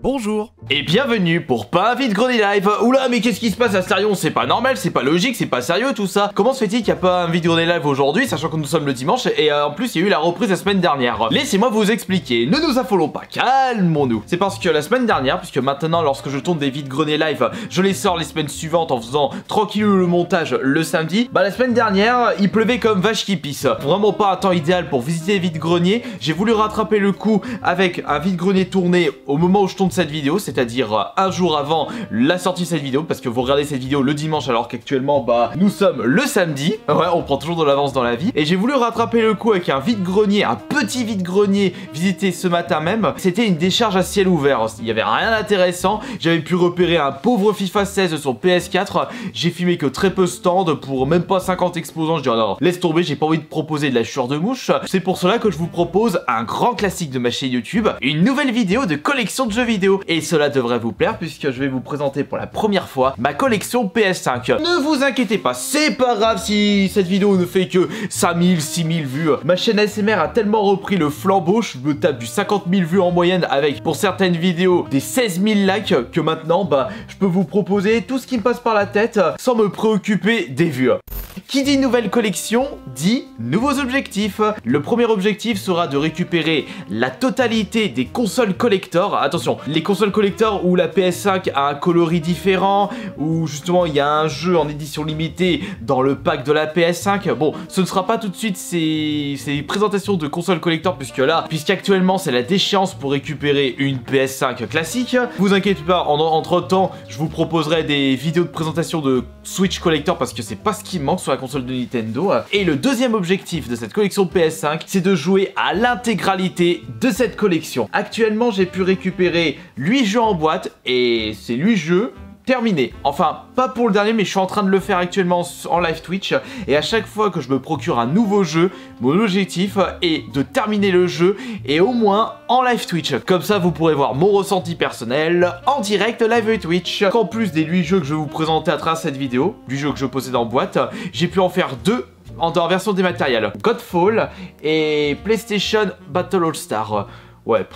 Bonjour et bienvenue pour pas un vide-grenier live. Oula, mais qu'est-ce qui se passe, Astarion? C'est pas normal, c'est pas logique, c'est pas sérieux tout ça. Comment se fait-il qu'il n'y a pas un vide-grenier live aujourd'hui, sachant que nous sommes le dimanche et en plus il y a eu la reprise la semaine dernière? Laissez-moi vous expliquer, ne nous affolons pas, calmons-nous. C'est parce que la semaine dernière, puisque maintenant lorsque je tourne des vide-greniers live, je les sors les semaines suivantes en faisant tranquille le montage le samedi. Bah la semaine dernière, il pleuvait comme vache qui pisse. Vraiment pas un temps idéal pour visiter les vide-greniers. J'ai voulu rattraper le coup avec un vide-grenier tourné au moment où je tourne cette vidéo, c'est-à-dire un jour avant la sortie de cette vidéo, parce que vous regardez cette vidéo le dimanche alors qu'actuellement bah nous sommes le samedi. Ouais, on prend toujours de l'avance dans la vie. Et j'ai voulu rattraper le coup avec un vide-grenier, un petit vide-grenier visité ce matin même. C'était une décharge à ciel ouvert, il y avait rien d'intéressant. J'avais pu repérer un pauvre FIFA 16 sur PS4. J'ai filmé que très peu stand pour même pas 50 exposants. Je dis alors laisse tomber, j'ai pas envie de proposer de la chure de mouche. C'est pour cela que je vous propose un grand classique de ma chaîne YouTube, une nouvelle vidéo de collection de jeux vidéo. Et cela devrait vous plaire puisque je vais vous présenter pour la première fois ma collection PS5. Ne vous inquiétez pas, c'est pas grave si cette vidéo ne fait que 5000, 6000 vues. Ma chaîne ASMR a tellement repris le flambeau, je me tape du 50 000 vues en moyenne avec pour certaines vidéos des 16 000 likes que maintenant bah je peux vous proposer tout ce qui me passe par la tête sans me préoccuper des vues. Qui dit nouvelle collection, dit nouveaux objectifs. Le premier objectif sera de récupérer la totalité des consoles collector. Attention, les consoles collector où la PS5 a un coloris différent, où justement il y a un jeu en édition limitée dans le pack de la PS5. Bon, ce ne sera pas tout de suite ces présentations de consoles collector puisqu'actuellement c'est la déchéance pour récupérer une PS5 classique. Vous inquiétez pas, entre temps, je vous proposerai des vidéos de présentation de Switch collector parce que c'est pas ce qui me manque sur la console de Nintendo. Et le deuxième objectif de cette collection PS5, c'est de jouer à l'intégralité de cette collection. Actuellement, j'ai pu récupérer 8 jeux en boîte et ces 8 jeux terminé. Enfin, pas pour le dernier, mais je suis en train de le faire actuellement en live Twitch. Et à chaque fois que je me procure un nouveau jeu, mon objectif est de terminer le jeu et au moins en live Twitch. Comme ça, vous pourrez voir mon ressenti personnel en direct live Twitch. En plus des 8 jeux que je vais vous présenter à travers cette vidéo, du jeu que je possède en boîte, j'ai pu en faire 2 en version dématérielle. Godfall et PlayStation Battle All-Star. Ouais,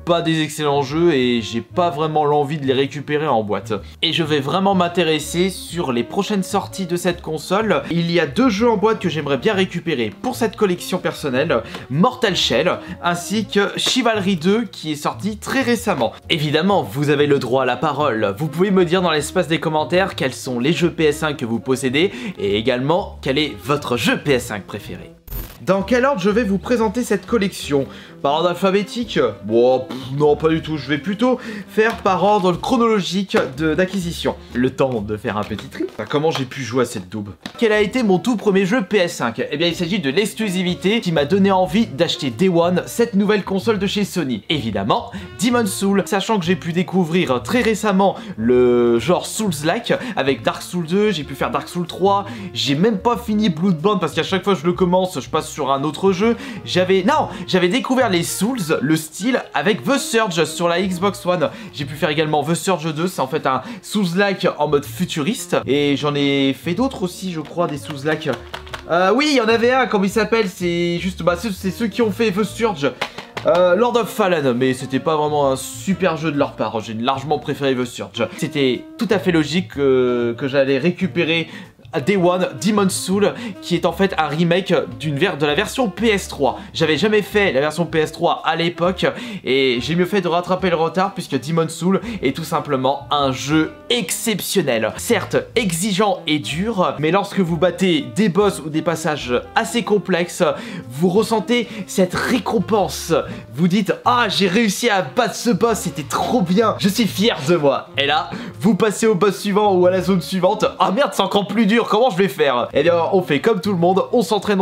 pas des excellents jeux et j'ai pas vraiment l'envie de les récupérer en boîte. Et je vais vraiment m'intéresser sur les prochaines sorties de cette console. Il y a 2 jeux en boîte que j'aimerais bien récupérer pour cette collection personnelle, Mortal Shell ainsi que Chivalry 2 qui est sorti très récemment. Évidemment, vous avez le droit à la parole. Vous pouvez me dire dans l'espace des commentaires quels sont les jeux PS5 que vous possédez et également quel est votre jeu PS5 préféré. Dans quel ordre je vais vous présenter cette collection? Par ordre alphabétique? Bon, non pas du tout, je vais plutôt faire par ordre chronologique d'acquisition. Le temps de faire un petit tri. Comment j'ai pu jouer à cette daube? Quel a été mon tout premier jeu PS5? Eh bien il s'agit de l'exclusivité qui m'a donné envie d'acheter Day One cette nouvelle console de chez Sony. Évidemment, Demon's Souls, sachant que j'ai pu découvrir très récemment le genre Souls-like avec Dark Souls 2, j'ai pu faire Dark Souls 3, j'ai même pas fini Bloodborne parce qu'à chaque fois que je le commence, je passe sur un autre jeu. J'avais découvert les Souls, le style avec The Surge sur la Xbox One. J'ai pu faire également The Surge 2, c'est en fait un Souls-like en mode futuriste. Et j'en ai fait d'autres aussi, je crois, des Souls-like. Oui, il y en avait un, comment il s'appelle? C'est juste, bah c'est ceux qui ont fait The Surge. Lord of Fallen, mais c'était pas vraiment un super jeu de leur part. J'ai largement préféré The Surge. C'était tout à fait logique que j'allais récupérer Day One, Demon's Souls, qui est en fait un remake de la version PS3. J'avais jamais fait la version PS3 à l'époque et j'ai mieux fait de rattraper le retard puisque Demon's Souls est tout simplement un jeu exceptionnel. Certes exigeant et dur, mais lorsque vous battez des boss ou des passages assez complexes, vous ressentez cette récompense. Vous dites « Ah, j'ai réussi à battre ce boss, c'était trop bien, je suis fier de moi ». Et là, vous passez au boss suivant ou à la zone suivante. « Ah merde, c'est encore plus dur. Comment je vais faire ?» Eh bien on fait comme tout le monde, on s'entraîne,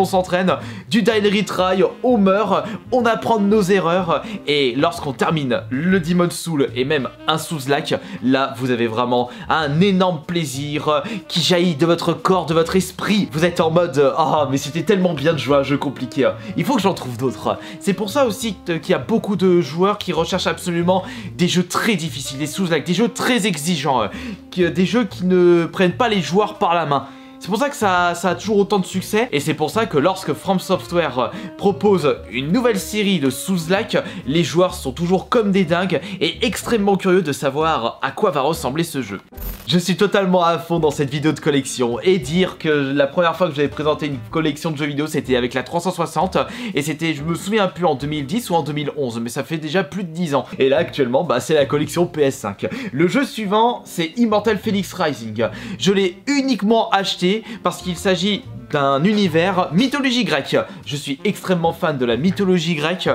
du die and retry, on meurt, on apprend de nos erreurs et lorsqu'on termine le Demon's Souls et même un Souls-like, là vous avez vraiment un énorme plaisir qui jaillit de votre corps, de votre esprit. Vous êtes en mode ah mais c'était tellement bien de jouer à un jeu compliqué, il faut que j'en trouve d'autres. C'est pour ça aussi qu'il y a beaucoup de joueurs qui recherchent absolument des jeux très difficiles, des Souls-like, des jeux très exigeants, des jeux qui ne prennent pas les joueurs par la main. C'est pour ça que ça a toujours autant de succès, et c'est pour ça que lorsque From Software propose une nouvelle série de Souls-like, les joueurs sont toujours comme des dingues et extrêmement curieux de savoir à quoi va ressembler ce jeu. Je suis totalement à fond dans cette vidéo de collection, et dire que la première fois que j'avais présenté une collection de jeux vidéo c'était avec la 360, et c'était, je me souviens plus, en 2010 ou en 2011, mais ça fait déjà plus de 10 ans. Et là actuellement, bah, c'est la collection PS5. Le jeu suivant, c'est Immortal Phoenix Rising. Je l'ai uniquement acheté parce qu'il s'agit d'un univers mythologie grecque. Je suis extrêmement fan de la mythologie grecque,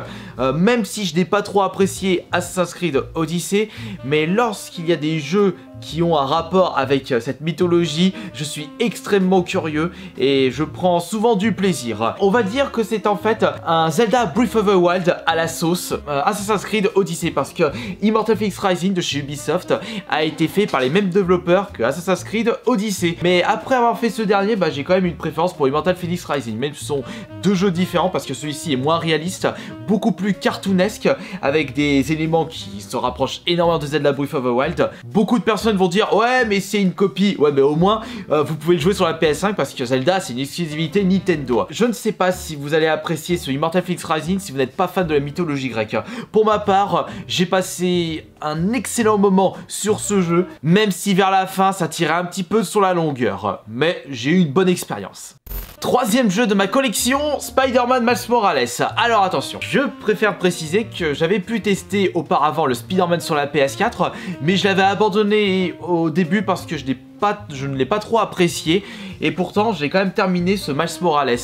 même si je n'ai pas trop apprécié Assassin's Creed Odyssey, mais lorsqu'il y a des jeux qui ont un rapport avec cette mythologie, je suis extrêmement curieux et je prends souvent du plaisir. On va dire que c'est en fait un Zelda Breath of the Wild à la sauce Assassin's Creed Odyssey, parce que Immortal Phoenix Rising de chez Ubisoft a été fait par les mêmes développeurs que Assassin's Creed Odyssey. Mais après avoir fait ce dernier, bah, j'ai quand même une préférence pour Immortal Phoenix Rising, même si ce sont deux jeux différents, parce que celui-ci est moins réaliste, beaucoup plus cartoonesque, avec des éléments qui se rapprochent énormément de Zelda Breath of the Wild. Beaucoup de personnes vont dire ouais mais c'est une copie, ouais mais au moins vous pouvez le jouer sur la PS5 parce que Zelda c'est une exclusivité Nintendo. Je ne sais pas si vous allez apprécier ce Immortal Phoenix Rising si vous n'êtes pas fan de la mythologie grecque. Pour ma part, j'ai passé un excellent moment sur ce jeu, même si vers la fin ça tirait un petit peu sur la longueur, mais j'ai eu une bonne expérience. Troisième jeu de ma collection, Spider-Man Miles Morales. Alors attention, je préfère préciser que j'avais pu tester auparavant le Spider-Man sur la PS4, mais je l'avais abandonné au début parce que je ne l'ai pas trop apprécié, et pourtant j'ai quand même terminé ce Miles Morales.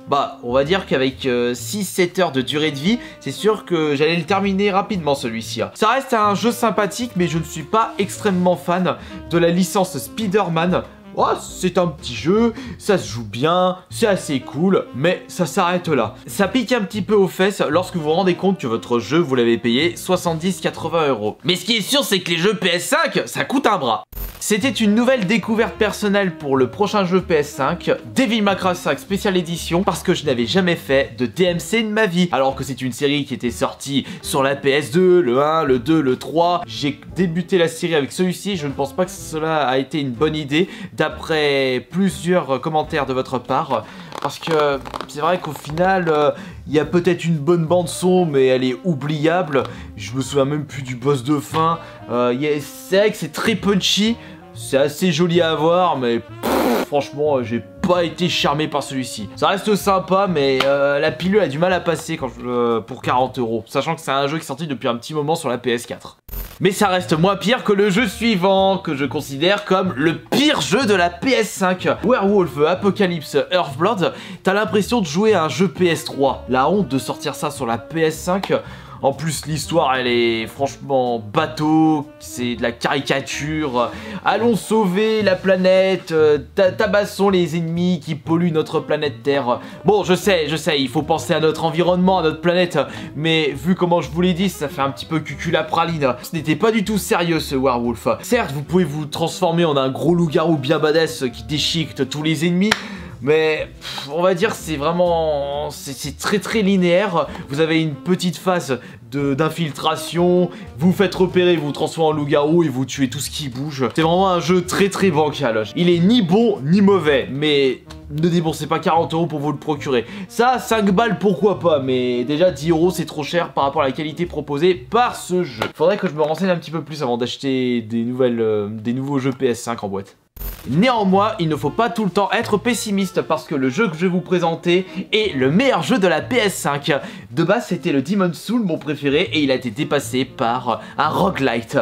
Bah, on va dire qu'avec 6-7 heures de durée de vie, c'est sûr que j'allais le terminer rapidement celui-ci. Ça reste un jeu sympathique, mais je ne suis pas extrêmement fan de la licence Spider-Man. Oh, c'est un petit jeu, ça se joue bien, c'est assez cool, mais ça s'arrête là. Ça pique un petit peu aux fesses lorsque vous vous rendez compte que votre jeu, vous l'avez payé 70-80 €. Mais ce qui est sûr, c'est que les jeux PS5, ça coûte un bras. C'était une nouvelle découverte personnelle pour le prochain jeu PS5, Devil May Cry 5 Special Edition, parce que je n'avais jamais fait de DMC de ma vie, alors que c'est une série qui était sortie sur la PS2, le 1, le 2, le 3. J'ai débuté la série avec celui-ci, je ne pense pas que cela a été une bonne idée, d'après plusieurs commentaires de votre part, parce que c'est vrai qu'au final, il y a peut-être une bonne bande son, mais elle est oubliable. Je me souviens même plus du boss de fin. C'est vrai que c'est très punchy, c'est assez joli à voir, mais franchement, j'ai pas été charmé par celui-ci. Ça reste sympa, mais la pilule a du mal à passer pour 40 €, sachant que c'est un jeu qui est sorti depuis un petit moment sur la PS4. Mais ça reste moins pire que le jeu suivant, que je considère comme le pire jeu de la PS5. Werewolf Apocalypse Earthblood, t'as l'impression de jouer à un jeu PS3. La honte de sortir ça sur la PS5. En plus, l'histoire, elle est franchement bateau, c'est de la caricature. Allons sauver la planète, tabassons les ennemis qui polluent notre planète Terre. Bon, je sais, il faut penser à notre environnement, à notre planète, mais vu comment je vous l'ai dit, ça fait un petit peu cuculapraline. Ce n'était pas du tout sérieux, ce Werewolf. Certes, vous pouvez vous transformer en un gros loup-garou bien badass qui déchiquette tous les ennemis, mais on va dire c'est vraiment, c'est très linéaire. Vous avez une petite phase d'infiltration, vous faites repérer, vous transformez en loup-garou et vous tuez tout ce qui bouge. C'est vraiment un jeu très bancal. Il est ni bon ni mauvais, mais ne déboursez pas 40 € pour vous le procurer. Ça, 5 balles pourquoi pas, mais déjà 10 € c'est trop cher par rapport à la qualité proposée par ce jeu. Faudrait que je me renseigne un petit peu plus avant d'acheter des nouveaux jeux PS5 en boîte. Néanmoins, il ne faut pas tout le temps être pessimiste parce que le jeu que je vais vous présenter est le meilleur jeu de la PS5. De base, c'était le Demon's Souls, mon préféré, et il a été dépassé par un roguelite.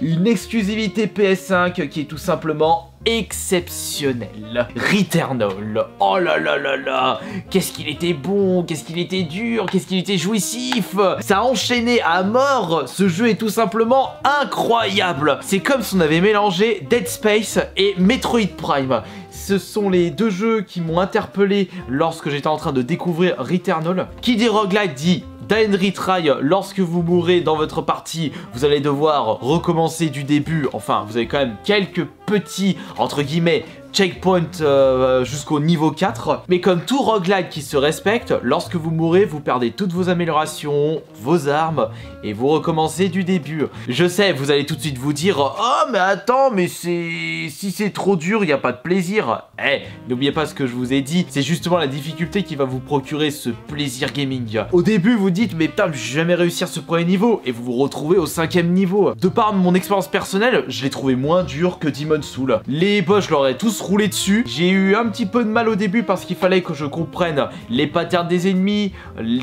Une exclusivité PS5 qui est tout simplement exceptionnel. Returnal, oh là là là là, qu'est-ce qu'il était bon, qu'est-ce qu'il était dur, qu'est-ce qu'il était jouissif. Ça a enchaîné à mort, ce jeu est tout simplement incroyable. C'est comme si on avait mélangé Dead Space et Metroid Prime. Ce sont les deux jeux qui m'ont interpellé lorsque j'étais en train de découvrir Returnal. Qui dit roguelite dit die and retry. Lorsque vous mourrez dans votre partie, vous allez devoir recommencer du début. Enfin, vous avez quand même quelques petits, entre guillemets, checkpoint jusqu'au niveau 4. Mais comme tout roguelike qui se respecte, lorsque vous mourrez, vous perdez toutes vos améliorations, vos armes, et vous recommencez du début. Je sais, vous allez tout de suite vous dire « Oh, mais attends, mais si c'est trop dur, il n'y a pas de plaisir. » Eh, n'oubliez pas ce que je vous ai dit, c'est justement la difficulté qui va vous procurer ce plaisir gaming. Au début, vous dites « Mais putain, je vais jamais réussir ce premier niveau », et vous vous retrouvez au 5e niveau. De par mon expérience personnelle, je l'ai trouvé moins dur que Demon's Souls. Les boss, je leur ai tous roulé dessus. J'ai eu un petit peu de mal au début parce qu'il fallait que je comprenne les patterns des ennemis,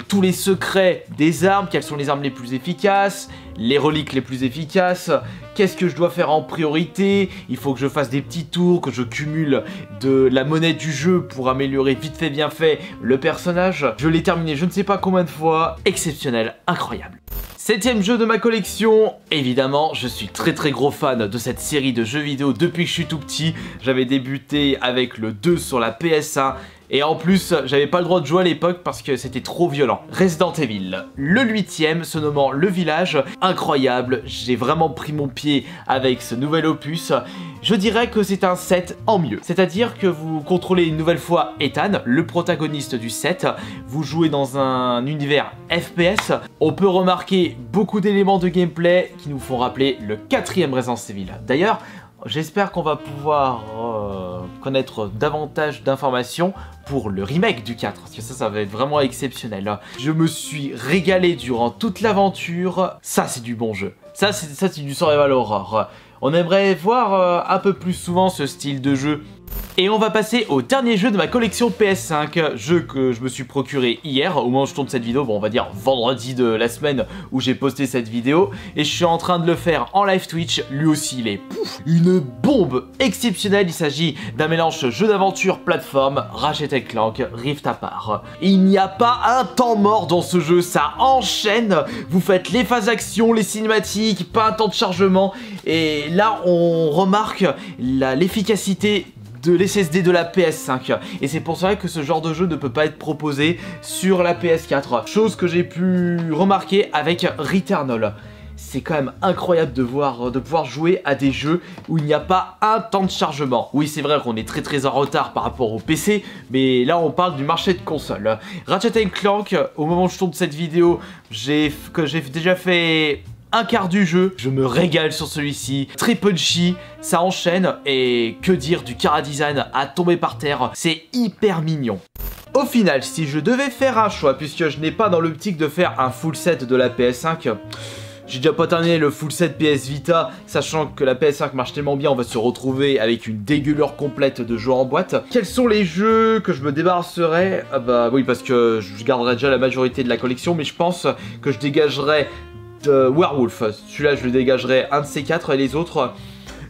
tous les secrets des armes, quelles sont les armes les plus efficaces, les reliques les plus efficaces, qu'est-ce que je dois faire en priorité, il faut que je fasse des petits tours, que je cumule de la monnaie du jeu pour améliorer vite fait bien fait le personnage. Je l'ai terminé je ne sais pas combien de fois, exceptionnel, incroyable. 7e jeu de ma collection, évidemment, je suis très gros fan de cette série de jeux vidéo depuis que je suis tout petit. J'avais débuté avec le 2 sur la PS1. Et en plus, j'avais pas le droit de jouer à l'époque parce que c'était trop violent. Resident Evil, le 8e, se nommant Le Village, incroyable, j'ai vraiment pris mon pied avec ce nouvel opus. Je dirais que c'est un 7 en mieux. C'est-à-dire que vous contrôlez une nouvelle fois Ethan, le protagoniste du 7. Vous jouez dans un univers FPS. On peut remarquer beaucoup d'éléments de gameplay qui nous font rappeler le 4e Resident Evil. D'ailleurs, j'espère qu'on va pouvoir connaître davantage d'informations pour le remake du 4, parce que ça va être vraiment exceptionnel. Je me suis régalé durant toute l'aventure. Ça, c'est du bon jeu. Ça, c'est du survival horror. On aimerait voir un peu plus souvent ce style de jeu. Et on va passer au dernier jeu de ma collection PS5, jeu que je me suis procuré hier, au moment où je tourne cette vidéo, bon on va dire vendredi de la semaine où j'ai posté cette vidéo, et je suis en train de le faire en live Twitch, lui aussi il est une bombe exceptionnelle. Il s'agit d'un mélange jeu d'aventure plateforme, Ratchet & Clank, Rift Apart. Il n'y a pas un temps mort dans ce jeu, ça enchaîne, vous faites les phases action, les cinématiques, pas un temps de chargement, et là on remarque l'efficacité de l'SSD de la PS5, et c'est pour ça que ce genre de jeu ne peut pas être proposé sur la PS4, chose que j'ai pu remarquer avec Returnal. C'est quand même incroyable de pouvoir jouer à des jeux où il n'y a pas un temps de chargement. Oui, c'est vrai qu'on est très en retard par rapport au PC, mais là on parle du marché de console. Ratchet & Clank, au moment où je tourne cette vidéo, j'ai déjà fait un quart du jeu, je me régale sur celui-ci, très punchy, ça enchaîne, et que dire du chara-design à tomber par terre, c'est hyper mignon. Au final, si je devais faire un choix, puisque je n'ai pas dans l'optique de faire un full set de la PS5, j'ai déjà pas terminé le full set PS Vita, sachant que la PS5 marche tellement bien, on va se retrouver avec une dégueulure complète de jeux en boîte. Quels sont les jeux que je me débarrasserais? Ah bah oui, parce que je garderai déjà la majorité de la collection, mais je pense que je dégagerai Werewolf. Celui-là, je le dégagerai un de ces 4, et les autres,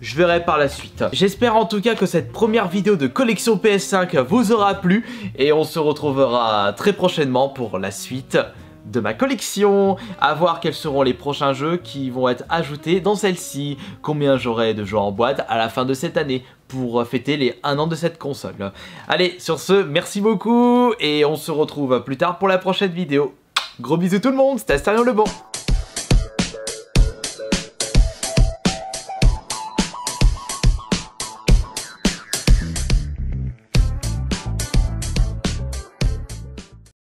je verrai par la suite. J'espère en tout cas que cette première vidéo de collection PS5 vous aura plu, et on se retrouvera très prochainement pour la suite de ma collection, à voir quels seront les prochains jeux qui vont être ajoutés dans celle-ci, combien j'aurai de jeux en boîte à la fin de cette année pour fêter les 1 an de cette console. Allez, sur ce, merci beaucoup, et on se retrouve plus tard pour la prochaine vidéo. Gros bisous tout le monde, c'était Astarion le Bon.